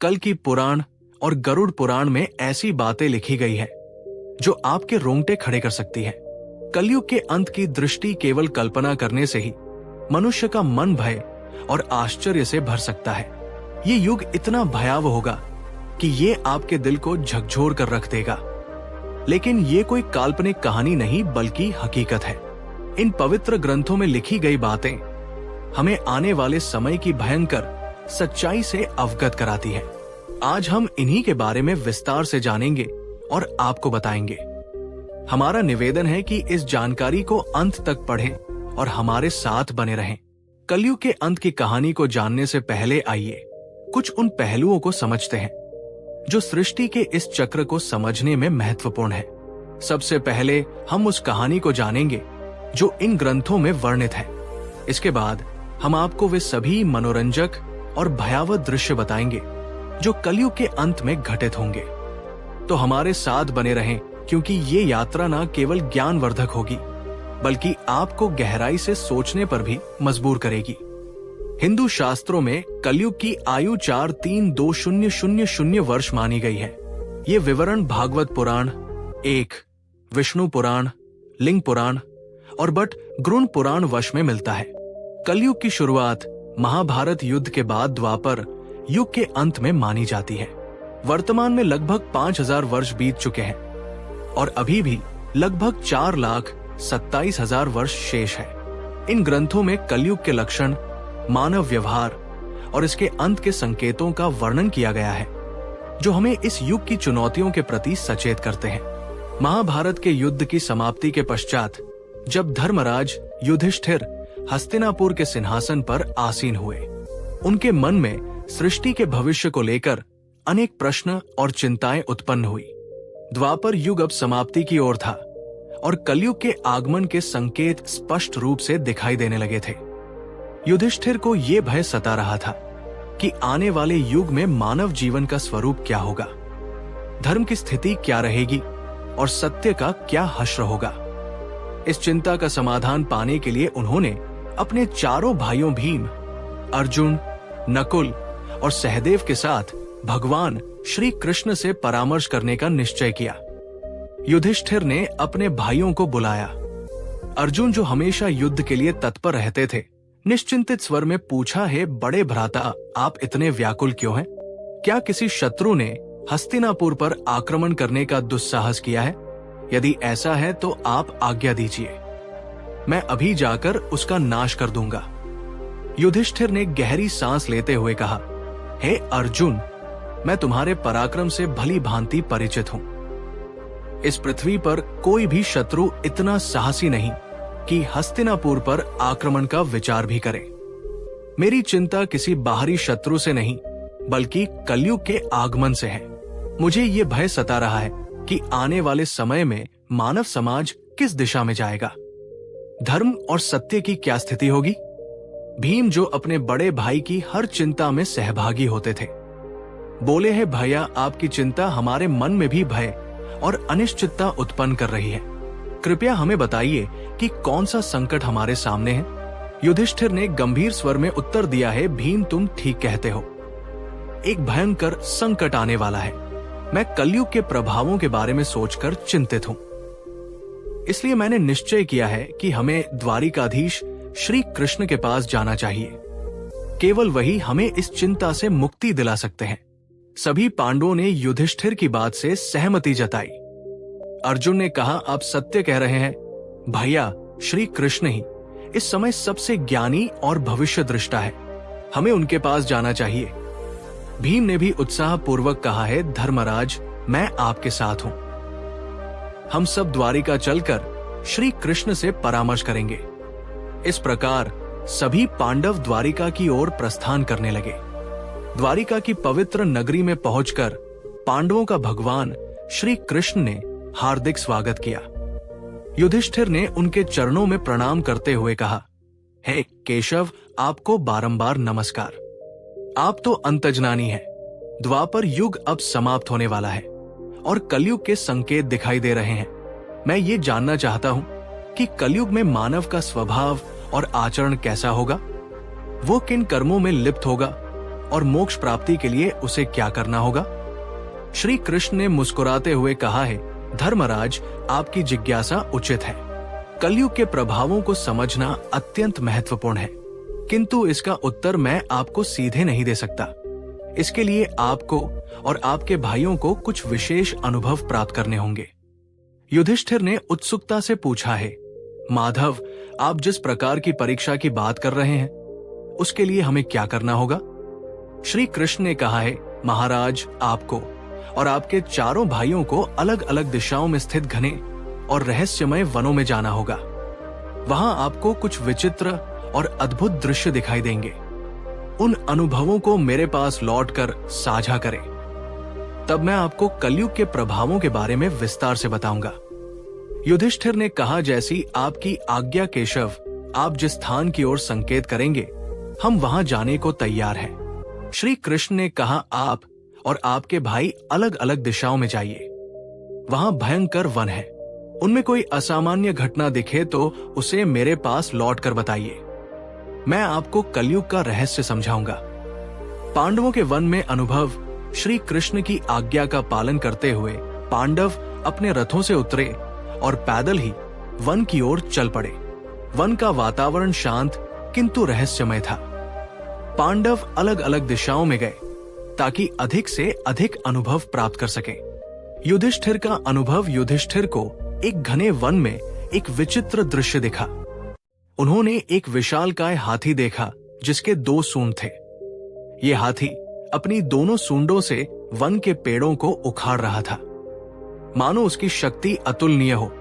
कल्कि पुराण और गरुड़ पुराण में ऐसी बातें लिखी गई है जो आपके रोंगटे खड़े कर सकती है। कलयुग के अंत की दृष्टि केवल कल्पना करने से ही मनुष्य का मन भय और आश्चर्य से भर सकता है। ये युग इतना भयावह होगा कि ये आपके दिल को झकझोर कर रख देगा। लेकिन ये कोई काल्पनिक कहानी नहीं बल्कि हकीकत है। इन पवित्र ग्रंथों में लिखी गई बातें हमें आने वाले समय की भयंकर सच्चाई से अवगत कराती है। आज हम इन्हीं के बारे में विस्तार से जानेंगे और आपको बताएंगे। हमारा निवेदन है कि इस जानकारी को अंत तक पढ़ें और हमारे साथ बने रहें। कलयुग के अंत की कहानी को जानने से पहले आइए कुछ उन पहलुओं को समझते हैं जो सृष्टि के इस चक्र को समझने में महत्वपूर्ण है। सबसे पहले हम उस कहानी को जानेंगे जो इन ग्रंथों में वर्णित है। इसके बाद हम आपको वे सभी मनोरंजक और भयावह दृश्य बताएंगे जो कलयुग के अंत में घटित होंगे। तो हमारे साथ बने रहें, क्योंकि ये यात्रा न केवल ज्ञानवर्धक होगी बल्कि आपको गहराई से सोचने पर भी मजबूर करेगी। हिंदू शास्त्रों में कलयुग की आयु 432000 वर्ष मानी गई है। ये विवरण भागवत पुराण, 1 विष्णु पुराण, लिंग पुराण और बट गरुड़ पुराण वश में मिलता है। कलयुग की शुरुआत महाभारत युद्ध के बाद द्वापर युग के अंत में मानी जाती है। वर्तमान में लगभग 5000 वर्ष बीत चुके हैं और अभी भी लगभग 4,27,000 वर्ष शेष है। इन ग्रंथों में कलयुग के लक्षण, मानव व्यवहार और इसके अंत के संकेतों का वर्णन किया गया है जो हमें इस युग की चुनौतियों के प्रति सचेत करते हैं। महाभारत के युद्ध की समाप्ति के पश्चात जब धर्मराज युधिष्ठिर हस्तिनापुर के सिंहासन पर आसीन हुए, उनके मन में सृष्टि के भविष्य को लेकर अनेक प्रश्न और चिंताएं उत्पन्न हुई। द्वापर युग अब समाप्ति की ओर था और कलयुग के आगमन के संकेत स्पष्ट रूप से दिखाई देने लगे थे। युधिष्ठिर को यह भय सता रहा था कि आने वाले युग में मानव जीवन का स्वरूप क्या होगा, धर्म की स्थिति क्या रहेगी और सत्य का क्या हश्र होगा। इस चिंता का समाधान पाने के लिए उन्होंने अपने चारों भाइयों भीम, अर्जुन, नकुल और सहदेव के साथ भगवान श्री कृष्ण से परामर्श करने का निश्चय किया। युधिष्ठिर ने अपने भाइयों को बुलाया। अर्जुन, जो हमेशा युद्ध के लिए तत्पर रहते थे, निश्चिंतित स्वर में पूछा, है बड़े भ्राता, आप इतने व्याकुल क्यों हैं? क्या किसी शत्रु ने हस्तिनापुर पर आक्रमण करने का दुस्साहस किया है? यदि ऐसा है तो आप आज्ञा दीजिए, मैं अभी जाकर उसका नाश कर दूंगा। युधिष्ठिर ने गहरी सांस लेते हुए कहा, हे अर्जुन, मैं तुम्हारे पराक्रम से भली भांति परिचित हूं। इस पृथ्वी पर कोई भी शत्रु इतना साहसी नहीं कि हस्तिनापुर पर आक्रमण का विचार भी करे। मेरी चिंता किसी बाहरी शत्रु से नहीं बल्कि कलयुग के आगमन से है। मुझे ये भय सता रहा है कि आने वाले समय में मानव समाज किस दिशा में जाएगा, धर्म और सत्य की क्या स्थिति होगी। भीम, जो अपने बड़े भाई की हर चिंता में सहभागी होते थे, बोले, है भैया, आपकी चिंता हमारे मन में भी भय और अनिश्चितता उत्पन्न कर रही है। कृपया हमें बताइए कि कौन सा संकट हमारे सामने है। युधिष्ठिर ने गंभीर स्वर में उत्तर दिया, है भीम, तुम ठीक कहते हो। एक भयंकर संकट आने वाला है। मैं कलयुग के प्रभावों के बारे में सोचकर चिंतित हूं। इसलिए मैंने निश्चय किया है कि हमें द्वारिकाधीश श्री कृष्ण के पास जाना चाहिए। केवल वही हमें इस चिंता से मुक्ति दिला सकते हैं। सभी पांडवों ने युधिष्ठिर की बात से सहमति जताई। अर्जुन ने कहा, आप सत्य कह रहे हैं भैया, श्री कृष्ण ही इस समय सबसे ज्ञानी और भविष्य दृष्टा है, हमें उनके पास जाना चाहिए। भीम ने भी उत्साह पूर्वक कहा, है धर्मराज, मैं आपके साथ हूं। हम सब द्वारिका चलकर श्री कृष्ण से परामर्श करेंगे। इस प्रकार सभी पांडव द्वारिका की ओर प्रस्थान करने लगे। द्वारिका की पवित्र नगरी में पहुंचकर पांडवों का भगवान श्री कृष्ण ने हार्दिक स्वागत किया। युधिष्ठिर ने उनके चरणों में प्रणाम करते हुए कहा, हे केशव, आपको बारंबार नमस्कार। आप तो अंतर्ज्ञानी हैं। द्वापर युग अब समाप्त होने वाला है और कलयुग के संकेत दिखाई दे रहे हैं। मैं ये जानना चाहता हूं कि कलयुग में मानव का स्वभाव और आचरण कैसा होगा, वो किन कर्मों में लिप्त होगा और मोक्ष प्राप्ति के लिए उसे क्या करना होगा? श्री कृष्ण ने मुस्कुराते हुए कहा है, धर्मराज, आपकी जिज्ञासा उचित है। कलयुग के प्रभावों को समझना अत्यंत महत्वपूर्ण है, किंतु इसका उत्तर मैं आपको सीधे नहीं दे सकता। इसके लिए आपको और आपके भाइयों को कुछ विशेष अनुभव प्राप्त करने होंगे। युधिष्ठिर ने उत्सुकता से पूछा है, माधव, आप जिस प्रकार की परीक्षा की बात कर रहे हैं, उसके लिए हमें क्या करना होगा? श्री कृष्ण ने कहा है, महाराज, आपको और आपके चारों भाइयों को अलग अलग दिशाओं में स्थित घने और रहस्यमय वनों में जाना होगा। वहां आपको कुछ विचित्र और अद्भुत दृश्य दिखाई देंगे। उन अनुभवों को मेरे पास लौटकर साझा करें, तब मैं आपको कलयुग के प्रभावों के बारे में विस्तार से बताऊंगा। युधिष्ठिर ने कहा, जैसी आपकी आज्ञा केशव, आप जिस स्थान की ओर संकेत करेंगे, हम वहां जाने को तैयार हैं। श्री कृष्ण ने कहा, आप और आपके भाई अलग अलग दिशाओं में जाइए। वहां भयंकर वन है। उनमें कोई असामान्य घटना दिखे तो उसे मेरे पास लौट कर बताइए। मैं आपको कलयुग का रहस्य समझाऊंगा। पांडवों के वन में अनुभव। श्री कृष्ण की आज्ञा का पालन करते हुए पांडव अपने रथों से उतरे और पैदल ही वन की ओर चल पड़े। वन का वातावरण शांत किंतु रहस्यमय था। पांडव अलग अलग दिशाओं में गए ताकि अधिक से अधिक अनुभव प्राप्त कर सकें। युधिष्ठिर का अनुभव। युधिष्ठिर को एक घने वन में एक विचित्र दृश्य दिखा। उन्होंने एक विशालकाय हाथी देखा जिसके 2 सूंड थे। ये हाथी अपनी दोनों सूंडों से वन के पेड़ों को उखाड़ रहा था, मानो उसकी शक्ति अतुलनीय हो।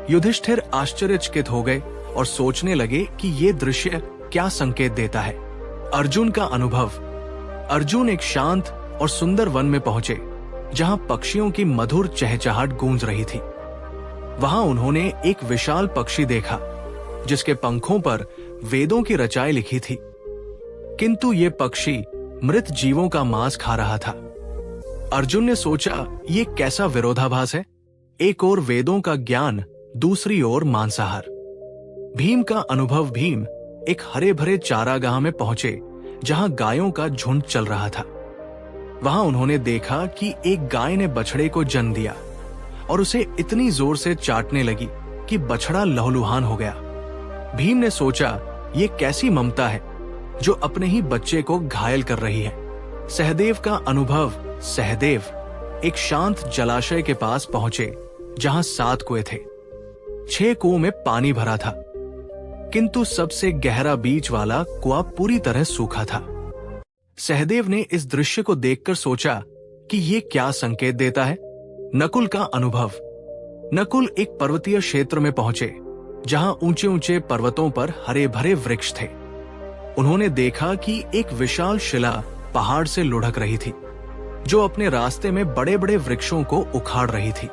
युधिष्ठिर आश्चर्यचकित हो गए और सोचने लगे कि ये दृश्य क्या संकेत देता है। अर्जुन का अनुभव। अर्जुन एक शांत और सुंदर वन में पहुंचे जहां पक्षियों की मधुर चहचहाट गूंज रही थी। वहां उन्होंने एक विशाल पक्षी देखा जिसके पंखों पर वेदों की रचाई लिखी थी, किंतु ये पक्षी मृत जीवों का मांस खा रहा था। अर्जुन ने सोचा, ये कैसा विरोधाभास है। एक ओर वेदों का ज्ञान, दूसरी ओर मांसाहार। भीम का अनुभव। भीम एक हरे भरे चारागाह में पहुंचे जहां गायों का झुंड चल रहा था। वहां उन्होंने देखा कि एक गाय ने बछड़े को जन्म दिया और उसे इतनी जोर से चाटने लगी कि बछड़ा लहूलुहान हो गया। भीम ने सोचा, ये कैसी ममता है जो अपने ही बच्चे को घायल कर रही है। सहदेव का अनुभव। सहदेव एक शांत जलाशय के पास पहुंचे जहां 7 कुएं थे। 6 कुओं में पानी भरा था, किंतु सबसे गहरा बीच वाला कुआं पूरी तरह सूखा था। सहदेव ने इस दृश्य को देखकर सोचा कि ये क्या संकेत देता है। नकुल का अनुभव। नकुल एक पर्वतीय क्षेत्र में पहुंचे जहां ऊंचे ऊंचे पर्वतों पर हरे भरे वृक्ष थे। उन्होंने देखा कि एक विशाल शिला पहाड़ से लुढ़क रही थी जो अपने रास्ते में बड़े बड़े वृक्षों को उखाड़ रही थी,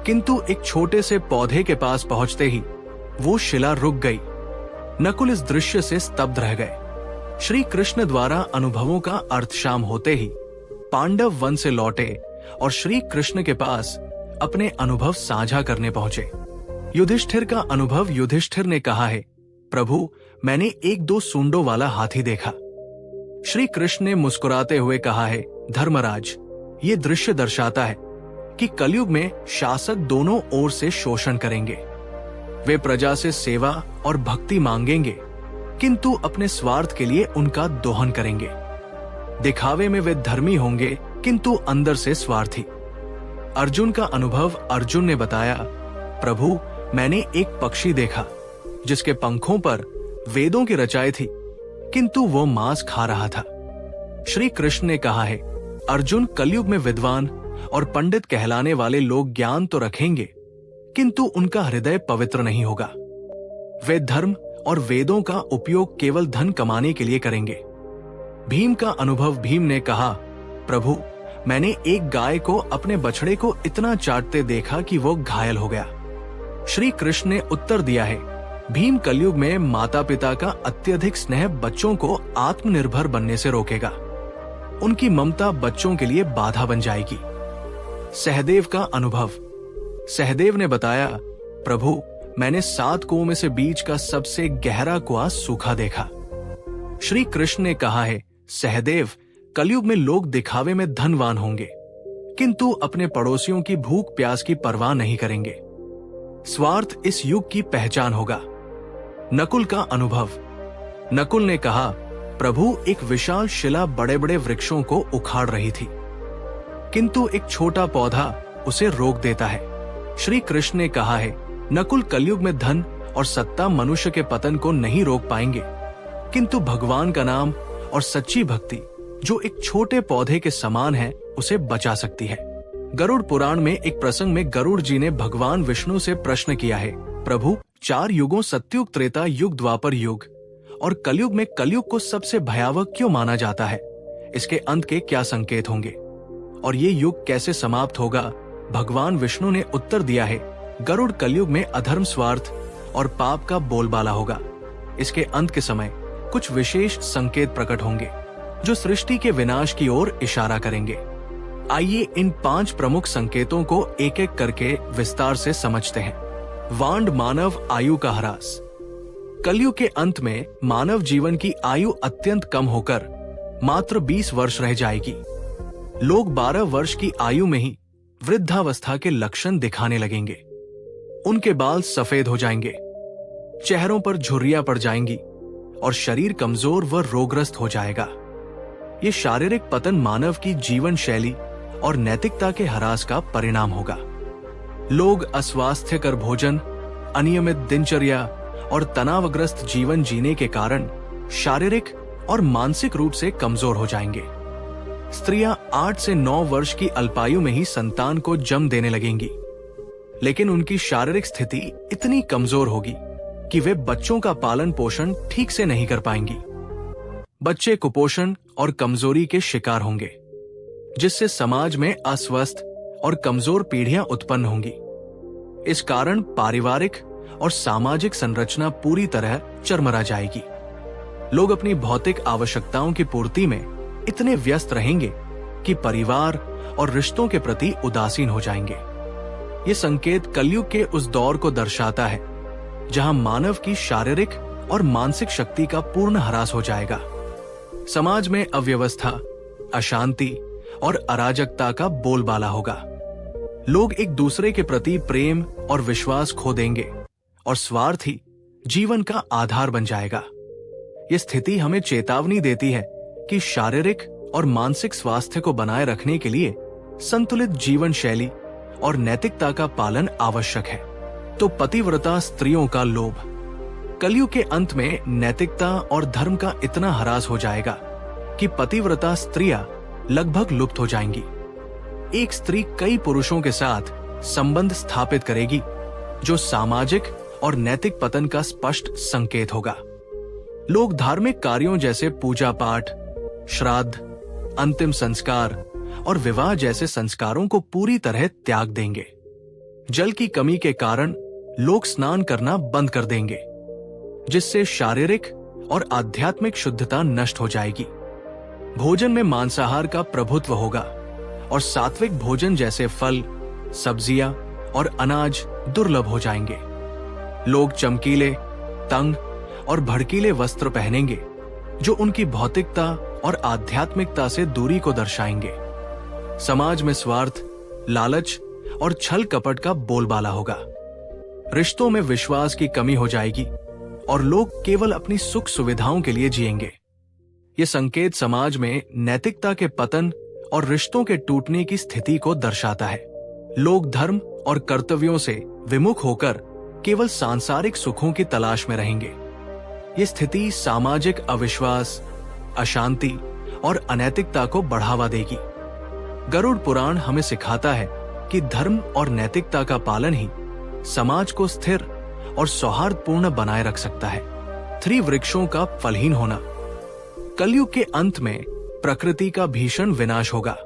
किंतु एक छोटे से पौधे के पास पहुंचते ही वो शिला रुक गई। नकुल इस दृश्य से स्तब्ध रह गए। श्री कृष्ण द्वारा अनुभवों का अर्थशाम होते ही पांडव वन से लौटे और श्री कृष्ण के पास अपने अनुभव साझा करने पहुंचे। युधिष्ठिर का अनुभव। युधिष्ठिर ने कहा है, प्रभु, मैंने 1-2 सूंडों वाला हाथी देखा। श्री कृष्ण ने मुस्कुराते हुए कहा है, धर्मराज, ये दृश्य दर्शाता है कि कलयुग में शासक दोनों ओर से शोषण करेंगे। वे प्रजा से सेवा और भक्ति मांगेंगे, किंतु अपने स्वार्थ के लिए उनका दोहन करेंगे। दिखावे में वे धर्मी होंगे, किंतु अंदर से स्वार्थी। अर्जुन का अनुभव। अर्जुन ने बताया, प्रभु, मैंने एक पक्षी देखा जिसके पंखों पर वेदों की रचाई थी, किंतु वो मांस खा रहा था। श्री कृष्ण ने कहा है, अर्जुन, कलयुग में विद्वान और पंडित कहलाने वाले लोग ज्ञान तो रखेंगे, किंतु उनका हृदय पवित्र नहीं होगा। वे धर्म और वेदों का उपयोग केवल धन कमाने के लिए करेंगे। भीम का अनुभव। भीम ने कहा, प्रभु, मैंने एक गाय को अपने बछड़े को इतना चाटते देखा कि वो घायल हो गया। श्री कृष्ण ने उत्तर दिया है, भीम कलयुग में माता पिता का अत्यधिक स्नेह बच्चों को आत्मनिर्भर बनने से रोकेगा। उनकी ममता बच्चों के लिए बाधा बन जाएगी। सहदेव का अनुभव। सहदेव ने बताया, प्रभु, मैंने 7 कुओं में से बीच का सबसे गहरा कुआं सूखा देखा। श्री कृष्ण ने कहा है, सहदेव, कलयुग में लोग दिखावे में धनवान होंगे, किंतु अपने पड़ोसियों की भूख प्यास की परवाह नहीं करेंगे। स्वार्थ इस युग की पहचान होगा। नकुल का अनुभव। नकुल ने कहा, प्रभु, एक विशाल शिला बड़े बड़े वृक्षों को उखाड़ रही थी, किंतु एक छोटा पौधा उसे रोक देता है। श्री कृष्ण ने कहा है, नकुल, कलयुग में धन और सत्ता मनुष्य के पतन को नहीं रोक पाएंगे, किंतु भगवान का नाम और सच्ची भक्ति, जो एक छोटे पौधे के समान है, उसे बचा सकती है। गरुड़ पुराण में एक प्रसंग में गरुड़ जी ने भगवान विष्णु से प्रश्न किया है, प्रभु, 4 युगों सतयुग, त्रेता युग, द्वापर युग और कलयुग में कलयुग को सबसे भयावह क्यों माना जाता है? इसके अंत के क्या संकेत होंगे और ये युग कैसे समाप्त होगा? भगवान विष्णु ने उत्तर दिया है, गरुड़, कलयुग में अधर्म, स्वार्थ और पाप का बोलबाला होगा। इसके अंत के समय कुछ विशेष संकेत प्रकट होंगे जो सृष्टि के विनाश की ओर इशारा करेंगे। आइए इन 5 प्रमुख संकेतों को एक एक करके विस्तार से समझते हैं। वांड, मानव आयु का ह्रास। कलयुग के अंत में मानव जीवन की आयु अत्यंत कम होकर मात्र 20 वर्ष रह जाएगी। लोग 12 वर्ष की आयु में ही वृद्धावस्था के लक्षण दिखाने लगेंगे। उनके बाल सफेद हो जाएंगे, चेहरों पर झुर्रियां पड़ जाएंगी और शरीर कमजोर व रोगग्रस्त हो जाएगा। ये शारीरिक पतन मानव की जीवन शैली और नैतिकता के ह्रास का परिणाम होगा। लोग अस्वास्थ्यकर भोजन, अनियमित दिनचर्या और तनावग्रस्त जीवन जीने के कारण शारीरिक और मानसिक रूप से कमजोर हो जाएंगे। स्त्रियां 8 से 9 वर्ष की अल्पायु में ही संतान को जन्म देने लगेंगी, लेकिन उनकी शारीरिक स्थिति इतनी कमजोर होगी कि वे बच्चों का पालन पोषण ठीक से नहीं कर पाएंगी। बच्चे कुपोषण और कमजोरी के शिकार होंगे, जिससे समाज में अस्वस्थ और कमजोर पीढ़ियां उत्पन्न होंगी। इस कारण पारिवारिक और सामाजिक संरचना पूरी तरह चरमरा जाएगी। लोग अपनी भौतिक आवश्यकताओं की पूर्ति में इतने व्यस्त रहेंगे कि परिवार और रिश्तों के प्रति उदासीन हो जाएंगे। ये संकेत कलयुग के उस दौर को दर्शाता है जहां मानव की शारीरिक और मानसिक शक्ति का पूर्ण ह्रास हो जाएगा। समाज में अव्यवस्था, अशांति और अराजकता का बोलबाला होगा। लोग एक दूसरे के प्रति प्रेम और विश्वास खो देंगे और स्वार्थ ही जीवन का आधार बन जाएगा। ये स्थिति हमें चेतावनी देती है कि शारीरिक और मानसिक स्वास्थ्य को बनाए रखने के लिए संतुलित जीवन शैली और नैतिकता का पालन आवश्यक है। तो पतिव्रता स्त्रियों का लोभ। कलयुग के अंत में नैतिकता और धर्म का इतना ह्रास हो जाएगा कि पतिव्रता स्त्रियां लगभग लुप्त हो जाएंगी। एक स्त्री कई पुरुषों के साथ संबंध स्थापित करेगी, जो सामाजिक और नैतिक पतन का स्पष्ट संकेत होगा। लोग धार्मिक कार्यों जैसे पूजा पाठ, श्राद्ध, अंतिम संस्कार और विवाह जैसे संस्कारों को पूरी तरह त्याग देंगे। जल की कमी के कारण लोग स्नान करना बंद कर देंगे, जिससे शारीरिक और आध्यात्मिक शुद्धता नष्ट हो जाएगी। भोजन में मांसाहार का प्रभुत्व होगा और सात्विक भोजन जैसे फल, सब्जियां और अनाज दुर्लभ हो जाएंगे। लोग चमकीले, तंग और भड़कीले वस्त्र पहनेंगे, जो उनकी भौतिकता और आध्यात्मिकता से दूरी को दर्शाएंगे। समाज में स्वार्थ, लालच और छल कपट का बोलबाला होगा। रिश्तों में विश्वास की कमी हो जाएगी और लोग केवल अपनी सुख सुविधाओं के लिए जिएंगे। ये संकेत समाज में नैतिकता के पतन और रिश्तों के टूटने की स्थिति को दर्शाता है। लोग धर्म और कर्तव्यों से विमुख होकर केवल सांसारिक सुखों की तलाश में रहेंगे। ये स्थिति सामाजिक अविश्वास, अशांति और अनैतिकता को बढ़ावा देगी। गरुड़ पुराण हमें सिखाता है कि धर्म और नैतिकता का पालन ही समाज को स्थिर और सौहार्दपूर्ण बनाए रख सकता है। 3 वृक्षों का फलहीन होना। कलयुग के अंत में प्रकृति का भीषण विनाश होगा।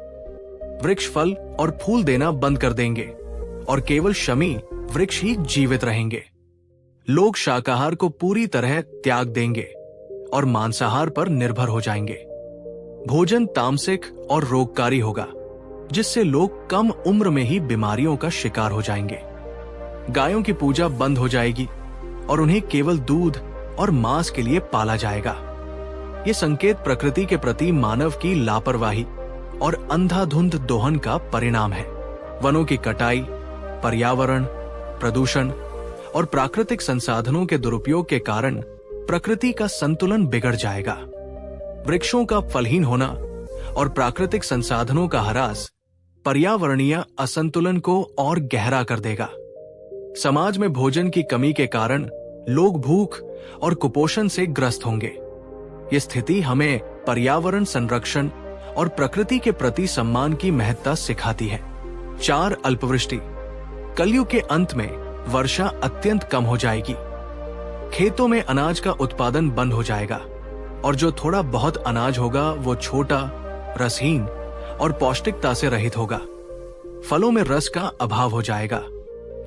वृक्ष फल और फूल देना बंद कर देंगे और केवल शमी वृक्ष ही जीवित रहेंगे। लोग शाकाहार को पूरी तरह त्याग देंगे और मांसाहार पर निर्भर हो जाएंगे। भोजन तामसिक और रोगकारी होगा, जिससे लोग कम उम्र में ही बीमारियों का शिकार हो जाएंगे। गायों की पूजा बंद हो जाएगी और उन्हें केवल दूध और मांस के लिए पाला जाएगा। ये संकेत प्रकृति के प्रति मानव की लापरवाही और अंधाधुंध दोहन का परिणाम है। वनों की कटाई, पर्यावरण, प्रदूषण और प्राकृतिक संसाधनों के दुरुपयोग के कारण प्रकृति का संतुलन बिगड़ जाएगा। वृक्षों का फलहीन होना और प्राकृतिक संसाधनों का ह्रास पर्यावरणीय असंतुलन को और गहरा कर देगा। समाज में भोजन की कमी के कारण लोग भूख और कुपोषण से ग्रस्त होंगे। ये स्थिति हमें पर्यावरण संरक्षण और प्रकृति के प्रति सम्मान की महत्ता सिखाती है। 4. अल्पवृष्टि। कलयुग के अंत में वर्षा अत्यंत कम हो जाएगी। खेतों में अनाज का उत्पादन बंद हो जाएगा और जो थोड़ा बहुत अनाज होगा वो छोटा, रसहीन और पौष्टिकता से रहित होगा। फलों में रस का अभाव हो जाएगा,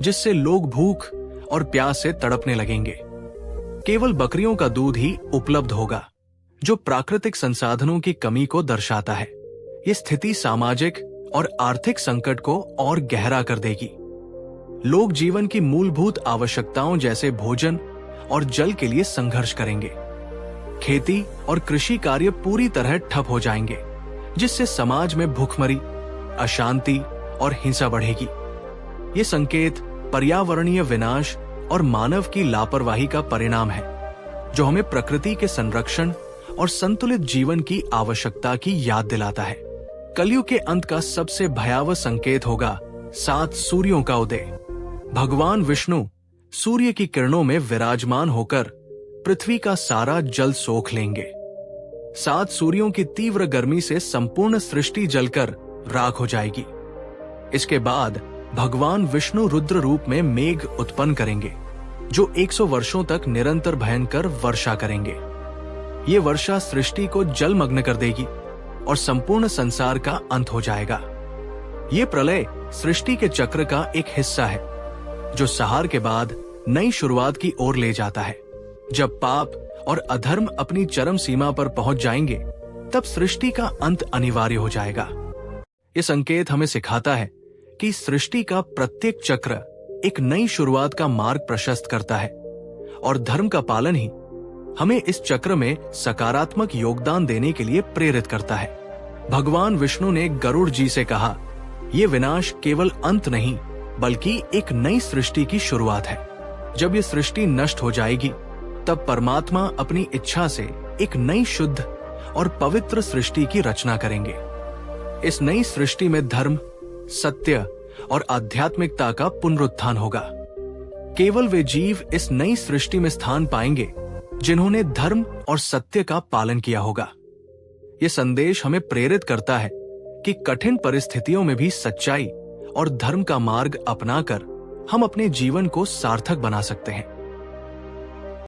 जिससे लोग भूख और प्यास से तड़पने लगेंगे। केवल बकरियों का दूध ही उपलब्ध होगा, जो प्राकृतिक संसाधनों की कमी को दर्शाता है। ये स्थिति सामाजिक और आर्थिक संकट को और गहरा कर देगी। लोग जीवन की मूलभूत आवश्यकताओं जैसे भोजन और जल के लिए संघर्ष करेंगे। खेती और कृषि कार्य पूरी तरह ठप हो जाएंगे, जिससे समाज में भूखमरी, अशांति और हिंसा बढ़ेगी। ये संकेत पर्यावरणीय विनाश और मानव की लापरवाही का परिणाम है, जो हमें प्रकृति के संरक्षण और संतुलित जीवन की आवश्यकता की याद दिलाता है। कलयुग के अंत का सबसे भयावह संकेत होगा 7 सूर्यों का उदय। भगवान विष्णु सूर्य की किरणों में विराजमान होकर पृथ्वी का सारा जल सोख लेंगे। 7 सूर्यों की तीव्र गर्मी से संपूर्ण सृष्टि जलकर राख हो जाएगी। इसके बाद भगवान विष्णु रुद्र रूप में मेघ उत्पन्न करेंगे, जो 100 वर्षों तक निरंतर भयंकर वर्षा करेंगे। ये वर्षा सृष्टि को जलमग्न कर देगी और संपूर्ण संसार का अंत हो जाएगा। ये प्रलय सृष्टि के चक्र का एक हिस्सा है, जो सहार के बाद नई शुरुआत की ओर ले जाता है। जब पाप और अधर्म अपनी चरम सीमा पर पहुंच जाएंगे, तब सृष्टि का अंत अनिवार्य हो जाएगा। ये संकेत हमें सिखाता है कि सृष्टि का प्रत्येक चक्र एक नई शुरुआत का मार्ग प्रशस्त करता है और धर्म का पालन ही हमें इस चक्र में सकारात्मक योगदान देने के लिए प्रेरित करता है। भगवान विष्णु ने गरुड़ जी से कहा, यह विनाश केवल अंत नहीं बल्कि एक नई सृष्टि की शुरुआत है। जब ये सृष्टि नष्ट हो जाएगी, तब परमात्मा अपनी इच्छा से एक नई शुद्ध और पवित्र सृष्टि की रचना करेंगे। इस नई सृष्टि में धर्म, सत्य और आध्यात्मिकता का पुनरुत्थान होगा। केवल वे जीव इस नई सृष्टि में स्थान पाएंगे जिन्होंने धर्म और सत्य का पालन किया होगा। ये संदेश हमें प्रेरित करता है कि कठिन परिस्थितियों में भी सच्चाई और धर्म का मार्ग अपनाकर हम अपने जीवन को सार्थक बना सकते हैं।